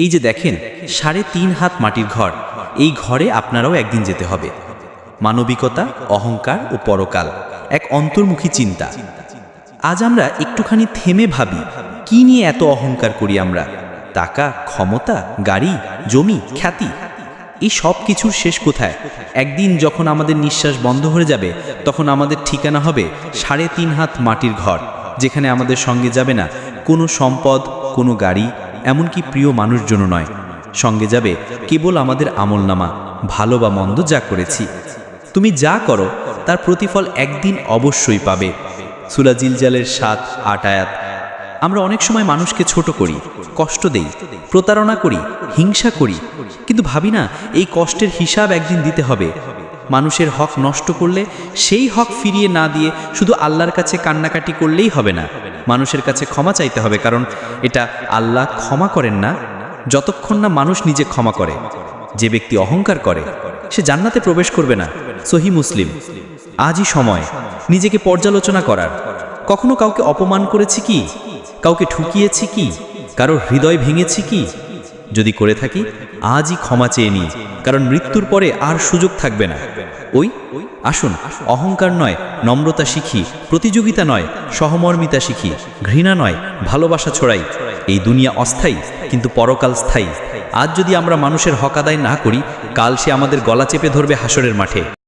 এই যে দেখেন ৩.৫ হাত মাটির ঘর, এই ঘরে আপনারাও একদিন যেতে হবে। মানবিকতা, অহংকার ও পরকাল এক অন্তর্মুখী চিন্তা। আজ আমরা একটুখানি থেমে ভাবি, কি নিয়ে এত অহংকার করি আমরা? টাকা, ক্ষমতা, গাড়ি, জমি, খ্যাতি, এই সব কিছুর শেষ কোথায়? একদিন যখন আমাদের নিঃশ্বাস বন্ধ হয়ে যাবে, তখন আমাদের ঠিকানা হবে ৩.৫ হাত মাটির ঘর, যেখানে আমাদের সঙ্গে যাবে না কোনো সম্পদ, কোনো গাড়ি, এমনকি প্রিয় মানুষজনও নয়। সঙ্গে যাবে কেবল আমাদের আমলনামা, ভালো বা মন্দ যা করেছি। তুমি যা করো তার প্রতিফল একদিন অবশ্যই পাবে। সূরা জিলজালের ৭-৮ আয়াত। আমরা অনেক সময় মানুষকে ছোট করি, কষ্ট দেই, প্রতারণা করি, হিংসা করি, কিন্তু ভাবি না এই কষ্টের হিসাব একদিন দিতে হবে। মানুষের হক নষ্ট করলে সেই হক ফিরিয়ে না দিয়ে শুধু আল্লাহর কাছে কান্নাকাটি করলেই হবে না, মানুষের কাছে ক্ষমা চাইতে হবে, কারণ এটা আল্লাহ ক্ষমা করেন না যতক্ষণ না মানুষ নিজে ক্ষমা করে। যে ব্যক্তি অহংকার করে সে জান্নাতে প্রবেশ করবে না। সহিহ মুসলিম। আজই সময় নিজেকে পর্যালোচনা করার। কখনো কাউকে অপমান করেছি কি? কাউকে ঠুকিয়েছি কি? কারোর হৃদয় ভেঙেছি কি? যদি করে থাকি, আজই ক্ষমা চেয়ে নিই, কারণ মৃত্যুর পরে আর সুযোগ থাকবে না। আসুন অহংকার নয় নম্রতা শিখি, প্রতিযোগিতা নয় সহমর্মিতা শিখি, ঘৃণা নয় ভালোবাসা ছড়াই। এই দুনিয়া অস্থায়ী, কিন্তু পরকাল স্থায়ী। আজ যদি আমরা মানুষের হক আদায় না করি, কাল সে আমাদের গলা চেপে ধরবে হাসরের মাঠে।